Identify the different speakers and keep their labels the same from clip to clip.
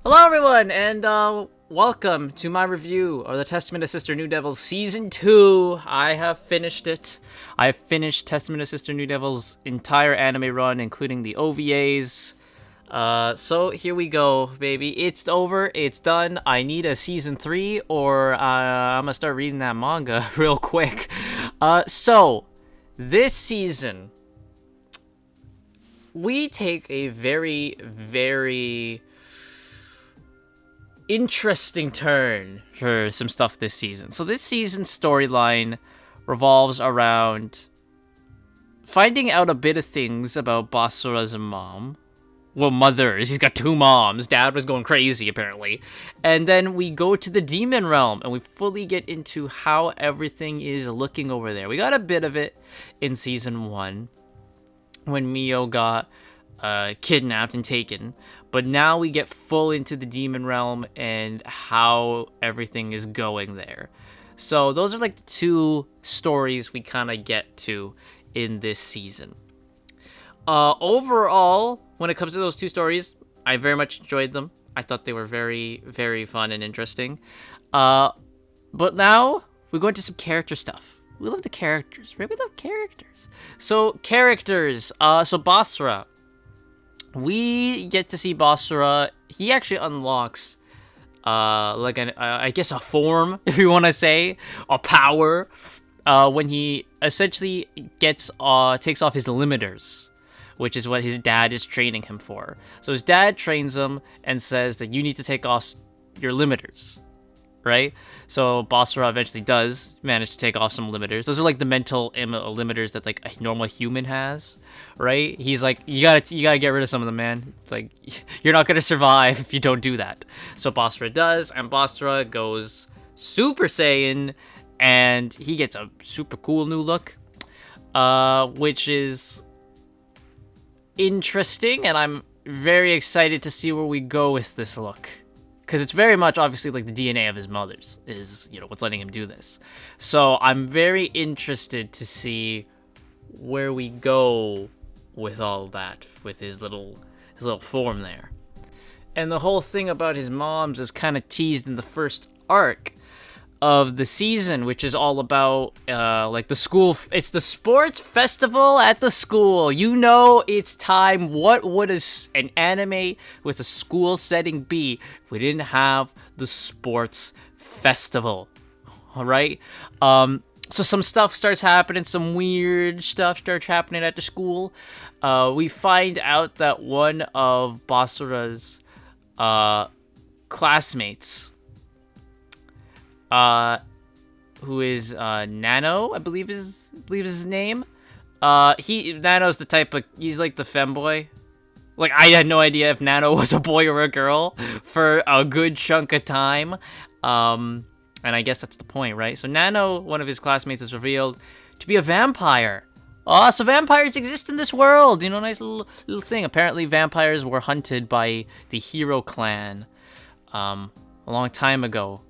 Speaker 1: Hello, everyone, and welcome to my review of the Testament of Sister New Devil Season 2. I have finished it. I have finished Testament of Sister New Devil's entire anime run, including the OVAs. So here we go, baby. It's over. It's done. I need a Season 3, or I'm gonna start reading that manga real quick. So, this season, we take a very, very interesting turn for some stuff this season. So this season's storyline revolves around finding out a bit of things about Basura's mom. Well, mothers. He's got two moms. Dad was going crazy, apparently. And then we go to the demon realm, and we fully get into how everything is looking over there. We got a bit of it in season 1 when Mio got kidnapped and taken, but now we get full into the demon realm and how everything is going there. So those are like the two stories we kind of get to in this season. Overall, when it comes to those two stories, I very much enjoyed them. I thought they were very, very fun and interesting. But now we go into some character stuff. We love the characters, right? We love characters. So characters. So Basra, we get to see Basura. He actually unlocks, like I guess a form, if you want to say, a power, when he essentially takes off his limiters, which is what his dad is training him for. So his dad trains him and says that you need to take off your limiters, right? So Basra eventually does manage to take off some limiters. Those are like the mental limiters that like a normal human has, right? He's like, you gotta get rid of some of them, man. It's like, you're not gonna survive if you don't do that. So Basra does, and Basra goes Super Saiyan, and he gets a super cool new look, which is interesting, and I'm very excited to see where we go with this look. Because it's very much obviously like the DNA of his mother's is, what's letting him do this. So I'm very interested to see where we go with all that, with his little form there. And the whole thing about his mom's is kind of teased in the first arc of the season, which is all about like the school. It's the sports festival at the school. It's time. What would an anime with a school setting be if we didn't have the sports festival? All right. So some stuff starts happening. Some weird stuff starts happening at the school. We find out that one of Basura's classmates, who is Nano, I believe is his name. Nano's the type of, he's like the femboy. Like, I had no idea if Nano was a boy or a girl for a good chunk of time. And I guess that's the point, right? So Nano, one of his classmates, is revealed to be a vampire. Oh, so vampires exist in this world. Nice little thing. Apparently vampires were hunted by the Hero clan a long time ago.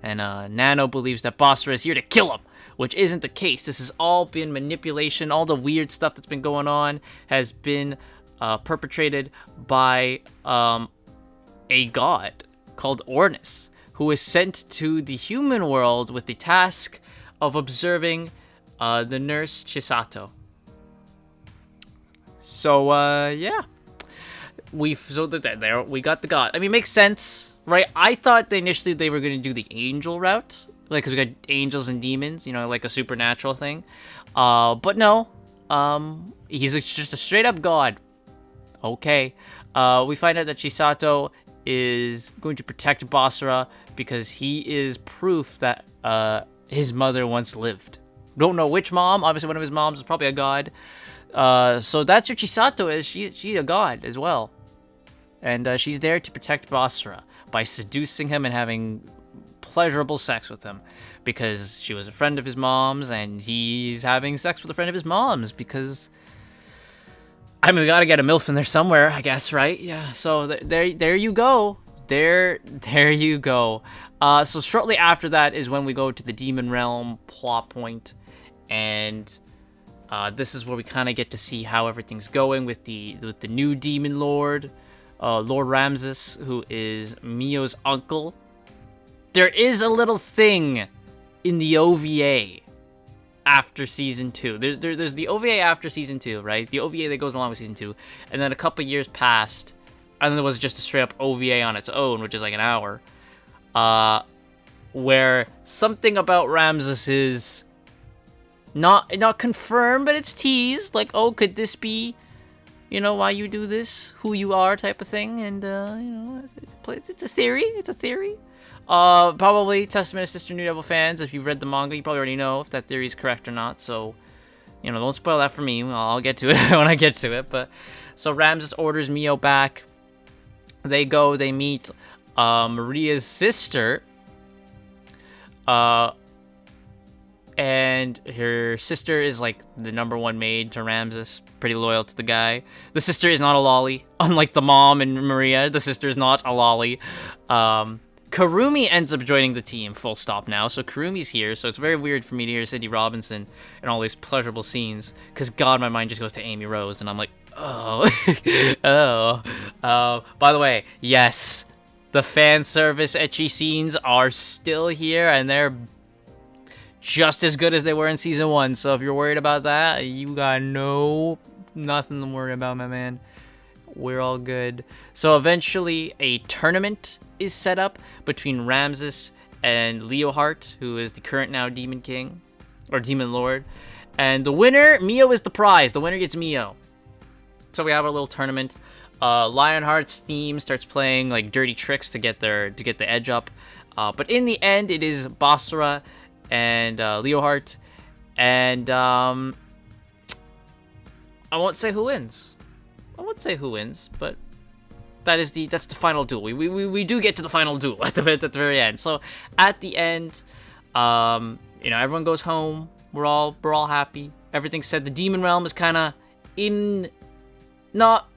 Speaker 1: And Nano believes that Basra is here to kill him, which isn't the case. This has all been manipulation. All the weird stuff that's been going on has been perpetrated by a god called Ornis, who is sent to the human world with the task of observing the nurse Chisato. So, yeah. We got the god. I mean, it makes sense. Right, I thought initially they were going to do the angel route, like, because we got angels and demons, like a supernatural thing. But no, he's just a straight up god. Okay, we find out that Chisato is going to protect Basra because he is proof that his mother once lived. Don't know which mom. Obviously, one of his moms is probably a god. So that's who Chisato is. She's a god as well, and she's there to protect Basra by seducing him and having pleasurable sex with him, because she was a friend of his mom's, and he's having sex with a friend of his mom's because, I mean, we gotta get a MILF in there somewhere, I guess, right? Yeah, so there you go. There you go. So shortly after that is when we go to the demon realm plot point, and this is where we kind of get to see how everything's going with the new demon lord, Lord Ramses, who is Mio's uncle. There is a little thing in the OVA after season 2. There's the OVA after season 2, right? The OVA that goes along with season 2, and then a couple years passed, and then there was just a straight up OVA on its own, which is like an hour, where something about Ramses is not confirmed, but it's teased. Like, oh, could this be, why you do this, who you are, type of thing, and it's a theory. It's a theory. Probably Testament of Sister New Devil fans, if you've read the manga, you probably already know if that theory is correct or not, so, don't spoil that for me. I'll get to it when I get to it, but, so Ramses orders Mio back. They go, they meet, Maria's sister, and her sister is, like, the #1 maid to Ramses, pretty loyal to the guy. The sister is not a lolly, unlike the mom and Maria, the sister is not a lolly. Kurumi ends up joining the team, full stop now. So Kurumi's here, so it's very weird for me to hear Cindy Robinson in all these pleasurable scenes, because God, my mind just goes to Amy Rose, and I'm like, oh. By the way, yes, the fan service ecchi scenes are still here, and they're just as good as they were in season 1, so if you're worried about that, you got nothing to worry about, my man. We're all good. So eventually a tournament is set up between Ramses and Leohart, who is the current now Demon King, or Demon Lord. And the winner, Mio is the prize. The winner gets Mio. So we have our little tournament. Lionheart's theme starts playing like dirty tricks to get the edge up. But in the end, it is Basara and Leohart. And I won't say who wins. But that's the final duel. We do get to the final duel at the very end. So at the end, everyone goes home. We're all happy. Everything's said. The Demon Realm is kind of in not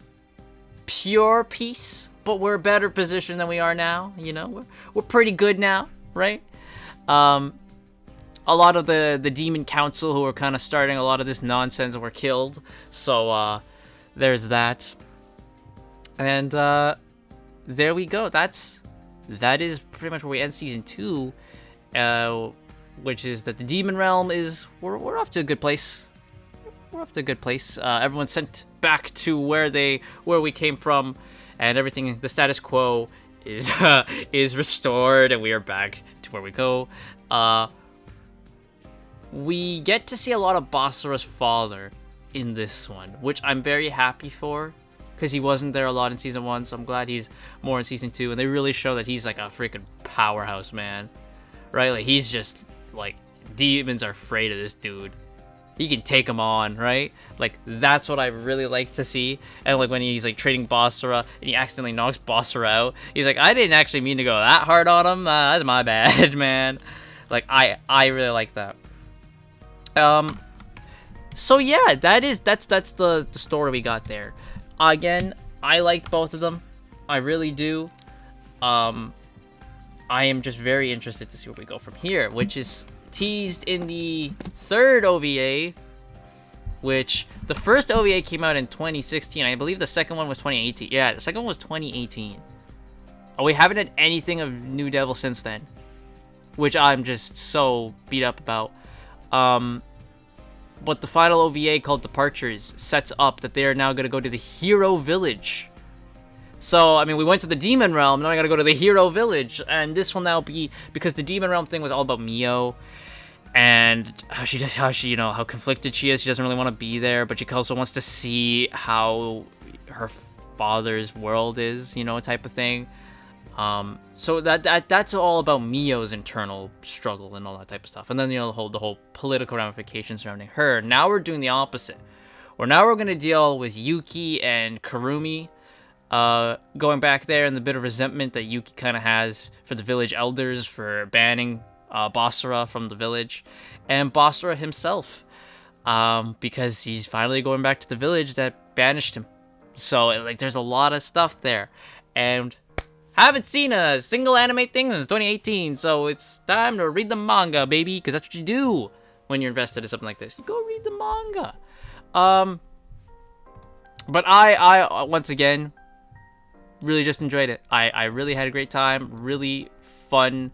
Speaker 1: pure peace, but we're a better position than we are now. We're pretty good now, right? A lot of the Demon Council who were kind of starting a lot of this nonsense were killed. So there's that. And there we go. That is pretty much where we end season 2, which is that the Demon Realm is we're off to a good place. Everyone's sent back to where we came from, and everything. The status quo is restored, and we are back to where we go. We get to see a lot of Basara's father in this one, which I'm very happy for, because he wasn't there a lot in season 1, so I'm glad he's more in season 2, and they really show that he's like a freaking powerhouse, man. Right? Like, he's just, like, demons are afraid of this dude. He can take them on, right? Like, that's what I really like to see. And, like, when he's, like, trading Basara, and he accidentally knocks Basara out, he's like, I didn't actually mean to go that hard on him. That's my bad, man. Like, I really like that. So yeah, that's the story we got there. Again, I liked both of them. I really do. I am just very interested to see where we go from here, which is teased in the 3rd OVA, which the first OVA came out in 2016. I believe the second one was 2018. Yeah, the second one was 2018. We haven't had anything of New Devil since then, which I'm just so beat up about. But the final OVA called Departures sets up that they are now going to go to the Hero Village. So, I mean, we went to the Demon Realm, now I gotta go to the Hero Village. And this will now be, because the Demon Realm thing was all about Mio, and how how conflicted she is. She doesn't really want to be there, but she also wants to see how her father's world is, type of thing. So that's all about Mio's internal struggle and all that type of stuff. And then, the whole political ramifications surrounding her. Now we're doing the opposite. Now we're going to deal with Yuki and Kurumi, going back there, and the bit of resentment that Yuki kind of has for the village elders for banning, Basara from the village. And Basara himself, because he's finally going back to the village that banished him. So, like, there's a lot of stuff there. And haven't seen a single anime thing since 2018, so it's time to read the manga, baby, because that's what you do when you're invested in something like this. You go read the manga. But I once again, really just enjoyed it. I really had a great time. Really fun.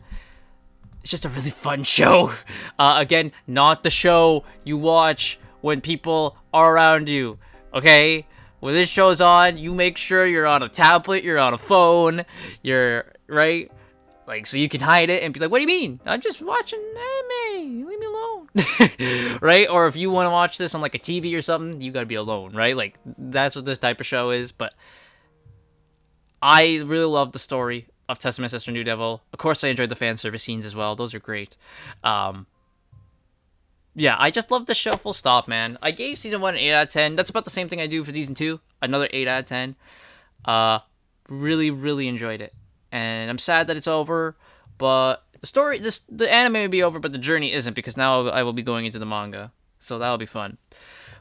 Speaker 1: It's just a really fun show. Again, not the show you watch when people are around you. Okay? When this show's on, you make sure you're on a tablet, you're on a phone, you're right. Like, so you can hide it and be like, what do you mean? I'm just watching anime. Leave me alone. Right? Or if you want to watch this on like a TV or something, you gotta be alone, right? Like, that's what this type of show is. But I really love the story of Testament Sister New Devil. Of course, I enjoyed the fan service scenes as well. Those are great. Yeah, I just love the show full stop, man. I gave season 1 an 8 out of 10. That's about the same thing I do for season 2. Another 8 out of 10. Really, really enjoyed it. And I'm sad that it's over, but the anime may be over, but the journey isn't, because now I will be going into the manga. So that'll be fun.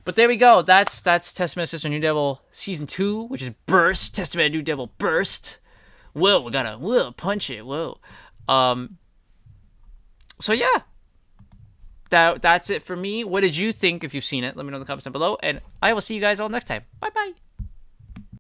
Speaker 1: But there we go. That's Testament Sister New Devil season 2, which is Burst. Testament New Devil Burst. Whoa, we gotta punch it. Whoa. So yeah. That's it for me. What did you think if you've seen it? Let me know in the comments down below, and I will see you guys all next time. Bye bye.